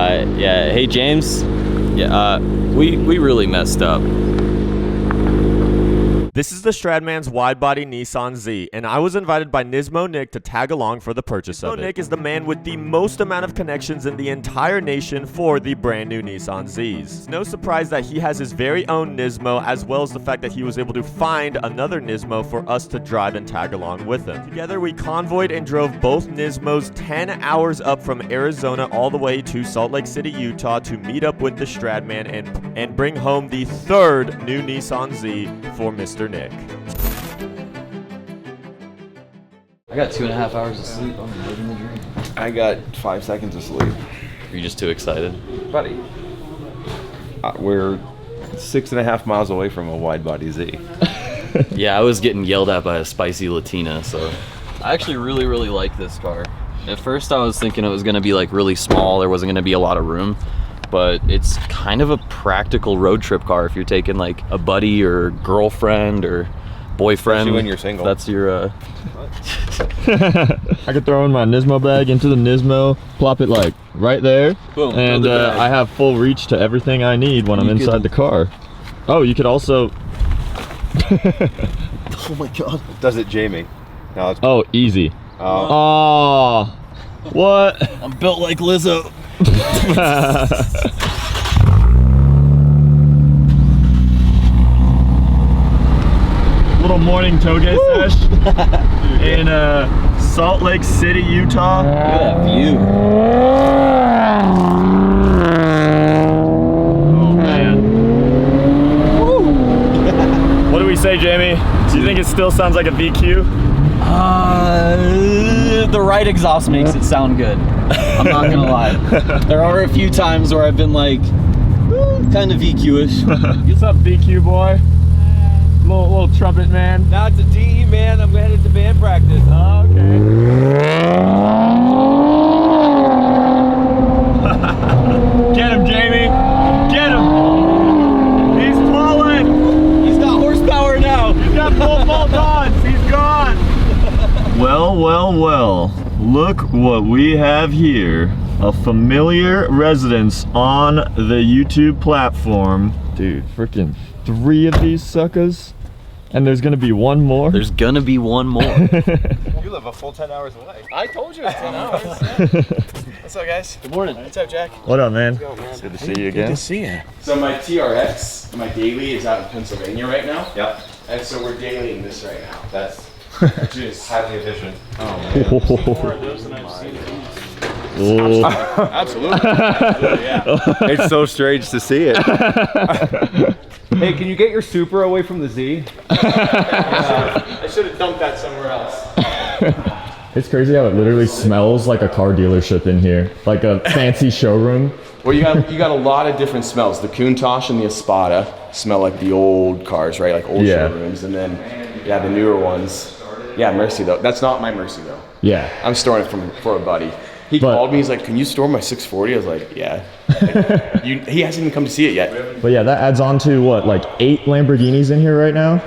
Yeah, hey James. Yeah, we really messed up. This is the Stradman's Widebody Nissan Z, and I was invited by Nismo Nick to tag along for the purchase of it. Nismo Nick is the man with the most amount of connections in the entire nation for the brand new Nissan Zs. It's no surprise that he has his very own Nismo, as well as the fact that he was able to find another Nismo for us to drive and tag along with him. Together we convoyed and drove both Nismos 10 hours up from Arizona all the way to Salt Lake City, Utah to meet up with the Stradman and bring home the third new Nissan Z for Mr. Nick. I got 2.5 hours of sleep. I'm living the dream. I got 5 seconds of sleep. Are you just too excited? Buddy. We're 6.5 miles away from a Widebody Z. Yeah, I was getting yelled at by a spicy Latina, so. I actually really like this car. At first I was thinking it was gonna be like really small, there wasn't gonna be a lot of room, but it's kind of a practical road trip car if you're taking like a buddy or girlfriend or boyfriend. Especially when you're single. That's your I could throw in my Nismo bag into the Nismo, plop it like right there, boom, and I have full reach to everything I need when I'm inside the car. Oh, you could also Oh my god. Does it Jamie? No, it's oh, easy. Oh, what? I'm built like Lizzo. Little morning toge sesh in Salt Lake City, Utah. Look at that view. Oh man. What do we say, Jamie? Do you think it still sounds like a VQ? The right exhaust makes it sound good. I'm not gonna lie. There are a few times where I've been like, kind of VQ-ish. What's up, VQ boy? Little trumpet man. Now it's a DE man. I'm headed to band practice. Oh, okay. Get him, Jamie. Get him. He's falling. He's got horsepower now. He's got full bolt-ons. He's gone. Well. Look what we have here. A familiar residence on the YouTube platform. Dude, freaking 3 of these suckers. And there's gonna be one more. There's gonna be one more. You live a full 10 hours away. I told you it's 10 hours. What's up, guys? Good morning. What's up, Jack? What up, man? It's good to see you again. Good to see you. So my TRX, my daily is out in Pennsylvania right now. Yep. And so we're dailying this right now. That's just Highly efficient. Ooh. absolutely, yeah. It's so strange to see it. Hey, can you get your Supra away from the Z? I should have dumped that somewhere else. It's crazy how it literally smells like a car dealership in here. Like a fancy showroom. Well, you got a lot of different smells. The Countach and the Espada smell like the old cars, right? Like old showrooms, and then the newer ones. Yeah, Mercy though. That's not my Mercy though. Yeah. I'm storing it for a buddy. He called me. He's like, "Can you store my 640?" I was like, "Yeah." He hasn't even come to see it yet. But yeah, that adds on to what, like 8 Lamborghinis in here right now?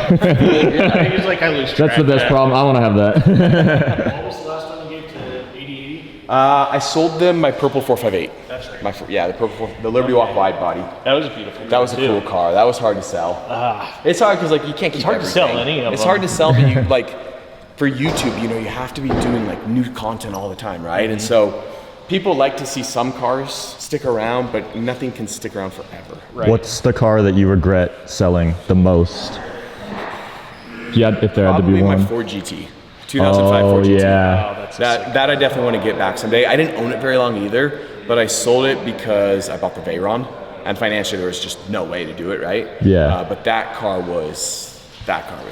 That's the best problem. I want to have that. What was the last time you gave to 8080? I sold them my purple 458. That's right. The purple the Liberty Walk Widebody. That was beautiful. That was a cool car. That was hard to sell. It's hard because like you can't keep. It's hard to sell any of them. It's hard to sell, but you like for YouTube, you know, you have to be doing like new content all the time, right? And so people like to see some cars stick around, but nothing can stick around forever. Right. What's the car that you regret selling the most? Yeah, if there had to be Probably one. my Ford GT. 2005 Ford GT. Yeah. That I definitely want to get back someday. I didn't own it very long either, but I sold it because I bought the Veyron, and financially there was just no way to do it, right? Yeah. But that car was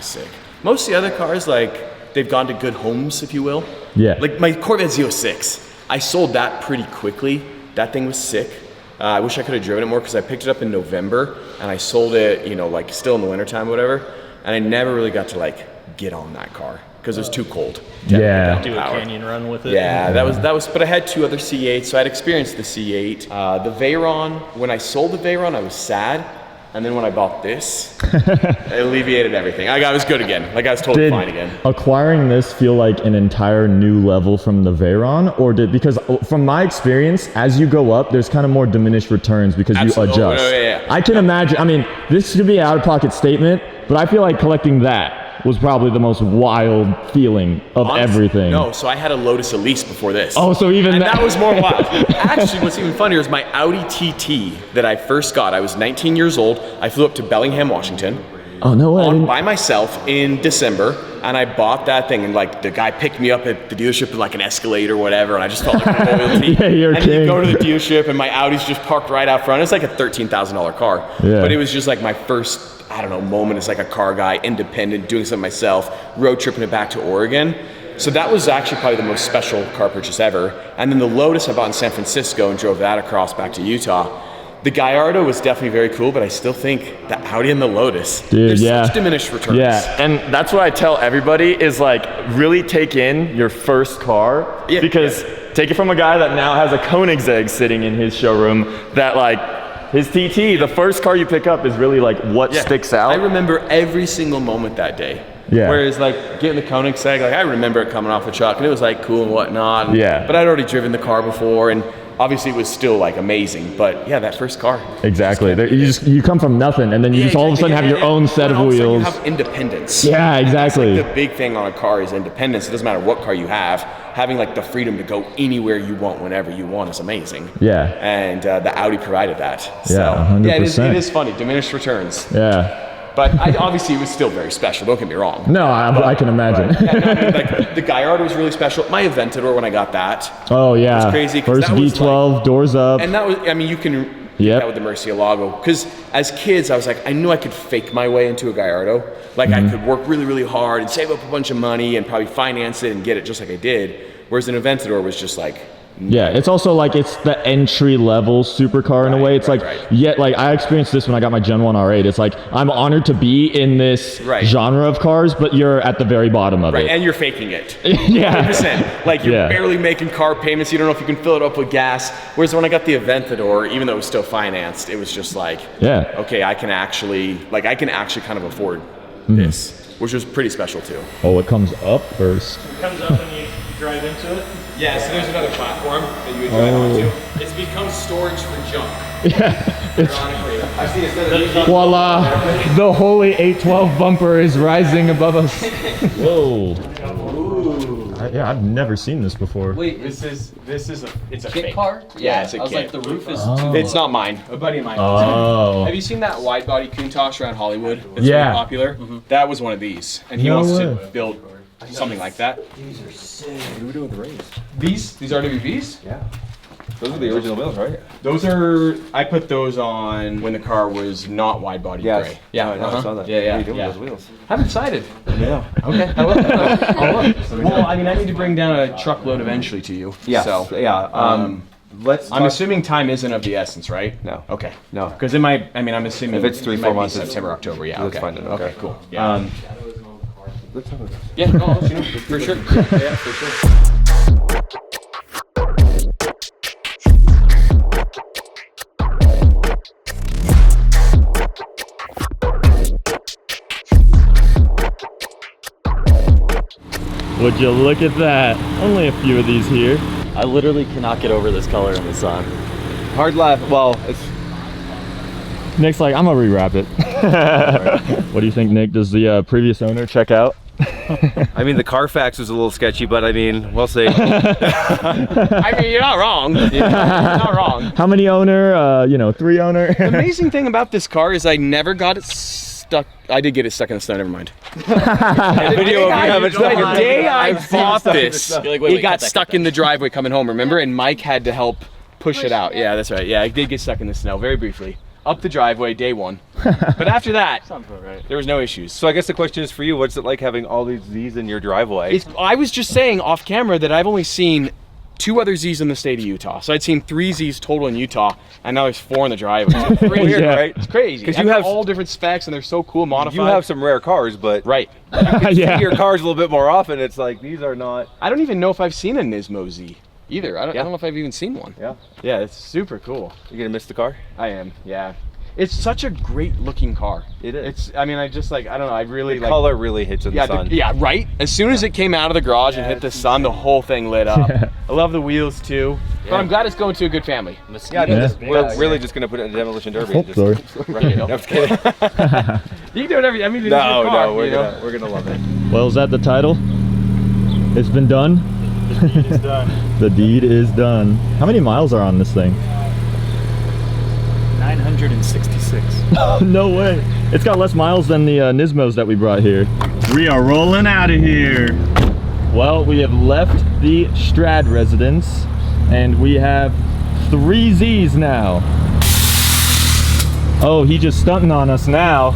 sick. Most of the other cars, like, they've gone to good homes, if you will. Yeah. Like my Corvette Z06, I sold that pretty quickly. That thing was sick. I wish I could have driven it more because I picked it up in November and I sold it, you know, like still in the wintertime or whatever. And I never really got to like get on that car because it was too cold. Yeah. Do a canyon run with it. Yeah, that was, but I had 2 other C8s, so I'd experienced the C8. The Veyron, when I sold the Veyron, I was sad And then when I bought this, it alleviated everything. I was good again. Like I was totally fine again. Acquiring this feel like an entire new level from the Veyron, or because from my experience, as you go up, there's kind of more diminished returns because Absolutely. you adjust. Oh, yeah. I can imagine. I mean, this should be an out-of-pocket statement, but I feel like collecting that was probably the most wild feeling of everything. No, so I had a Lotus Elise before this. Oh, so even and that was more wild. Actually, what's even funnier is my Audi TT that I first got. I was 19 years old. I flew up to Bellingham, Washington. Oh, no way. By myself in December, and I bought that thing, and like the guy picked me up at the dealership in like an Escalade or whatever, and I just felt like a royalty. Yeah, you're and king. you go to the dealership, and my Audi's just parked right out front. It's like a $13,000 car, but it was just like my first, I don't know, moment as like a car guy, independent, doing something myself, road tripping it back to Oregon. So that was actually probably the most special car purchase ever. And then the Lotus I bought in San Francisco and drove that across back to Utah. The Gallardo was definitely very cool, but I still think the Audi and the Lotus, there's such diminished returns. Yeah, and that's what I tell everybody is like really take in your first car because take it from a guy that now has a Koenigsegg sitting in his showroom that like his TT, the first car you pick up is really like what sticks out. I remember every single moment that day. Yeah. Whereas like getting the Koenigsegg, like I remember it coming off the truck and it was like cool and whatnot. And, yeah. But I'd already driven the car before and obviously it was still like amazing, but yeah, that first car. Exactly. You come from nothing and then you just all of a sudden have your own set of wheels. You have independence. Yeah, exactly. Like the big thing on a car is independence. It doesn't matter what car you have. Having like the freedom to go anywhere you want, whenever you want is amazing. Yeah. And the Audi provided that. So, yeah, 100%. Yeah, it is funny. Diminished returns. Yeah. But obviously it was still very special, don't get me wrong. No, I can imagine. Right. Yeah, no, I mean, like, the Gallardo was really special. My Aventador, when I got that. Oh, yeah. Was crazy. First that was V12, like, doors up. And that was, I mean, you can get that with the Murcielago. Because as kids, I was like, I knew I could fake my way into a Gallardo. Like, I could work really, really hard and save up a bunch of money and probably finance it and get it just like I did. Whereas an Aventador was just like, yeah, it's also like it's the entry level supercar in a way. It's like I experienced this when I got my Gen 1 R8. It's like I'm honored to be in this genre of cars, but you're at the very bottom of it. And you're faking it. Yeah. 100%. Like you're barely making car payments. You don't know if you can fill it up with gas. Whereas when I got the Aventador, even though it was still financed, it was just like, okay, I can actually kind of afford this, which was pretty special too. Oh, it comes up first. It comes up and you drive into it. Yeah, so there's another platform that you would drive onto. It's become storage for junk. Yeah. Ironically. I see it. Voila! The holy 812 bumper is rising above us. Whoa. Yeah, I've never seen this before. Wait, this is it's a kit fake car? Yeah, it's a I was kit. like, the roof is It's not mine. A buddy of mine. Oh. Have you seen that Widebody Countach around Hollywood? That's really popular. That was one of these, and he wants to build something like that. These are sick. What are we doing with the rings? These are WVs? Yeah. Those are the original wheels, right? Those are, I put those on when the car was not wide body gray. Yeah, I saw that. Yeah, yeah. What are you doing with those wheels? I'm excited. Yeah. Okay, I will. Well, I mean, I need to bring down a truckload eventually to you. Yeah. So, yeah. Let's. I'm assuming time isn't of the essence, right? No. Okay. No. Because I'm assuming if it's 3-4 months, it's September, October. Yeah. Let's Okay. find it. Okay. Cool. Yeah. Let's have it. Yeah. No, I'll let you know, for sure. Yeah, for sure. Would you look at that? Only a few of these here. I literally cannot get over this color in the sun. Hard left. Well, it's. Nick's like, I'm gonna rewrap it. What do you think, Nick? Does the previous owner check out? I mean, the Carfax was a little sketchy, but I mean, we'll see. I mean, you're not wrong. You're not wrong. How many owner? 3 owner. The amazing thing about this car is I never got it stuck. I did get it stuck in the snow. Never mind. The day I bought this, it got stuck in the driveway coming home. Remember? And Mike had to help push it out. Yeah, that's right. Yeah, I did get stuck in the snow very briefly. Up the driveway, day one. But after that, there was no issues. So I guess the question is for you, what's it like having all these Z's in your driveway? I was just saying off camera that I've only seen 2 other Z's in the state of Utah. So I'd seen 3 Z's total in Utah, and now there's 4 in the driveway. It's crazy, right? It's crazy. Because you have all different specs, and they're so cool, modified. You have some rare cars, but right. Yeah. See your cars a little bit more often. It's like these are not. I don't even know if I've seen a Nismo Z either. I don't know if I've even seen one. Yeah. Yeah, it's super cool. You gonna miss the car? I am. Yeah. It's such a great looking car. It is. It's, I mean, I just like, I don't know, I really The like. color really hits in the sun. Yeah, right? As soon as it came out of the garage and hit the sun, the whole thing lit up. I love the wheels too. But I'm glad it's going to a good family. Yeah, we're really just gonna put it in a demolition derby. And just, sorry. right, no, I'm just kidding. You can do whatever, I mean, it's your car, no, you know? we're gonna love it. Well, is that the title? It's been done? The deed is done. The deed is done. How many miles are on this thing? 966. No way. It's got less miles than the Nismos that we brought here. We are rolling out of here. Well, we have left the Strad residence and we have 3 Zs now. Oh, he just stunting on us now.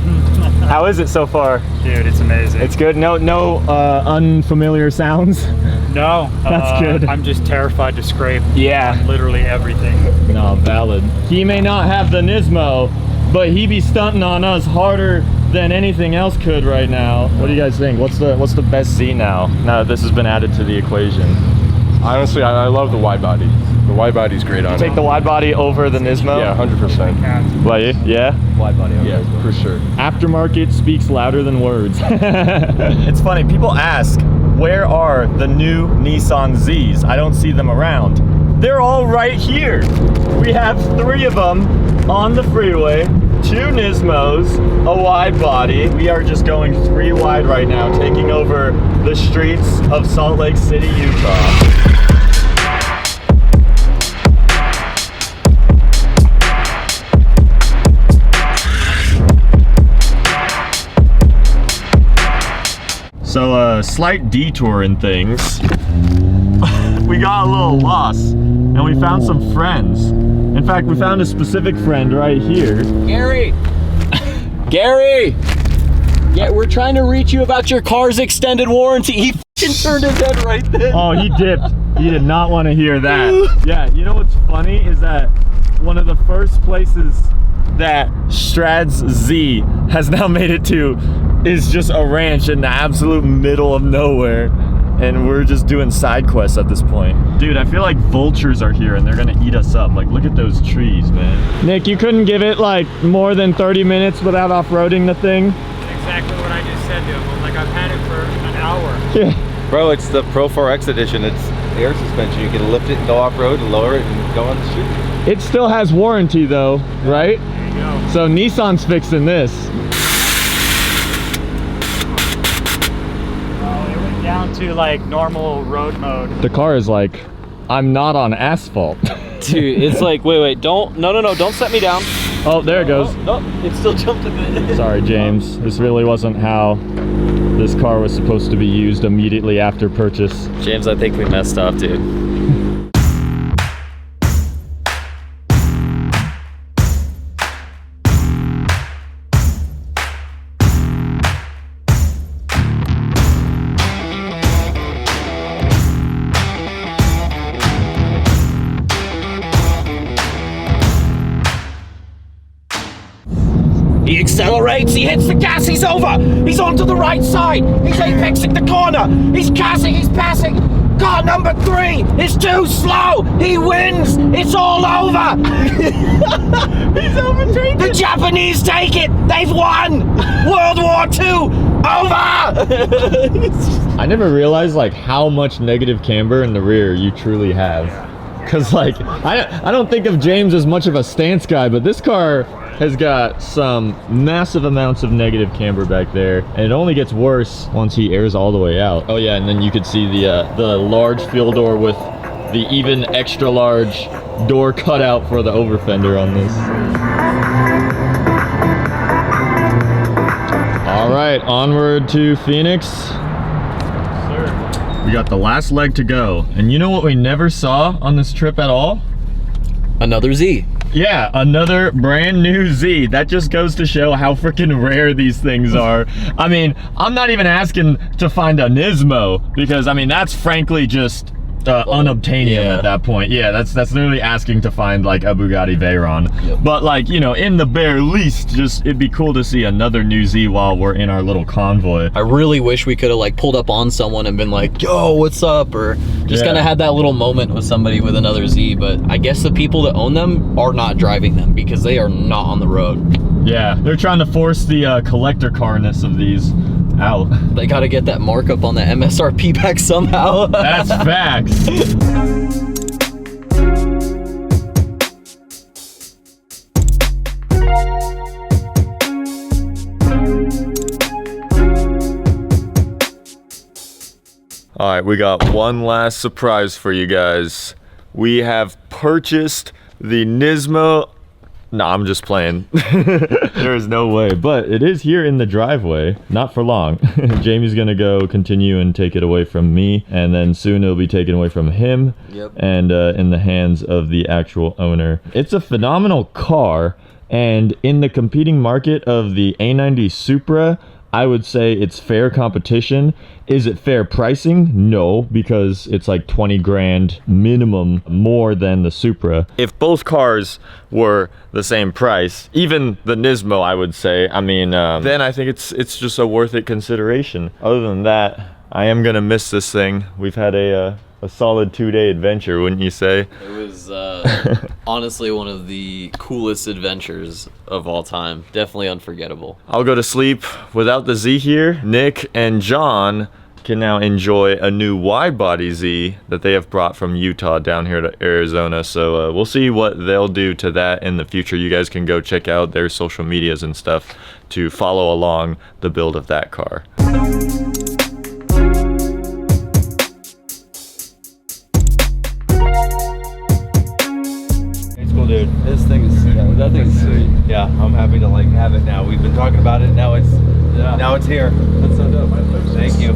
How is it so far? Dude, it's amazing. It's good. No unfamiliar sounds. No, That's good. I'm just terrified to scrape Yeah. literally everything. No, valid. He may not have the Nismo, but he be stunting on us harder than anything else could right now. What do you guys think? What's the best Z now that this has been added to the equation? Honestly, I love the wide body. The wide body's great on it. Take the wide body over the Nismo? Yeah, 100%. Well, yeah? Wide body. Yeah, for sure. Aftermarket speaks louder than words. It's funny, people ask, where are the new Nissan Zs? I don't see them around. They're all right here. We have 3 of them on the freeway, 2 Nismos, a wide body. We are just going 3 wide right now, taking over the streets of Salt Lake City, Utah. So a slight detour in things. We got a little lost and we found some friends. In fact, we found a specific friend right here. Gary! Gary! Yeah, we're trying to reach you about your car's extended warranty. He f***ing turned his head right then. Oh, he dipped. He did not want to hear that. Yeah, you know what's funny is that one of the first places that Strad's Z has now made it to is just a ranch in the absolute middle of nowhere. And we're just doing side quests at this point. Dude, I feel like vultures are here and they're gonna eat us up. Like, look at those trees, man. Nick, you couldn't give it like more than 30 minutes without off-roading the thing? Exactly what I just said to him. Like, I've had it for an hour. Yeah. Bro, it's the Pro 4X edition. It's air suspension. You can lift it and go off-road and lower it and go on the street. It still has warranty though, right? There you go. So Nissan's fixing this. It went down to like normal road mode. The car is like, I'm not on asphalt. Dude, it's like, wait, don't set me down. Oh, there it goes. No, it still jumped in the... Sorry, James. This really wasn't how this car was supposed to be used immediately after purchase. James, I think we messed up, dude. He accelerates, he hits the gas, he's over! He's onto the right side! He's apexing the corner! He's gassing, he's passing! Car number 3 is too slow! He wins! It's all over! He's overtaken! The Japanese take it! They've won! World War II! Over! I never realized like how much negative camber in the rear you truly have. Cause like, I don't think of James as much of a stance guy, but this car has got some massive amounts of negative camber back there, and it only gets worse once he airs all the way out. Oh yeah, and then you could see the large fuel door with the even extra large door cutout for the over fender on this. All right, onward to Phoenix. We got the last leg to go, and you know what we never saw on this trip at all? Another Z. Yeah, another brand new Z. That just goes to show how freaking rare these things are. I mean, I'm not even asking to find a Nismo, because I mean, that's frankly just unobtainium at that point. Yeah, that's literally asking to find like a Bugatti Veyron. But like, you know, in the bare least, just it'd be cool to see another new Z while we're in our little convoy. I really wish we could have like pulled up on someone and been like, yo, what's up? Or just kind of had that little moment with somebody with another Z. But I guess the people that own them are not driving them because they are not on the road. Yeah, they're trying to force the collector carness of these out. They got to get that markup on the MSRP back somehow. That's facts. All right, we got one last surprise for you guys. We have purchased the Nismo. No, I'm just playing. There is no way, but it is here in the driveway. Not for long. Jamie's gonna go continue and take it away from me, and then soon it'll be taken away from him. Yep. And in the hands of the actual owner. It's a phenomenal car, and in the competing market of the A90 Supra, I would say it's fair competition. Is it fair pricing? No, because it's like 20 grand minimum more than the Supra. If both cars were the same price, even the Nismo, I would say, I mean, then I think it's just a worth it consideration. Other than that, I am gonna miss this thing. We've had a solid 2-day adventure, wouldn't you say? It was honestly one of the coolest adventures of all time. Definitely unforgettable. I'll go to sleep without the Z here. Nick and John can now enjoy a new wide-body Z that they have brought from Utah down here to Arizona. So we'll see what they'll do to that in the future. You guys can go check out their social medias and stuff to follow along the build of that car. Dude, this thing is that thing's sweet. Yeah, I'm happy to like have it now. We've been talking about it. Now it's here. That's so dope. Thank you.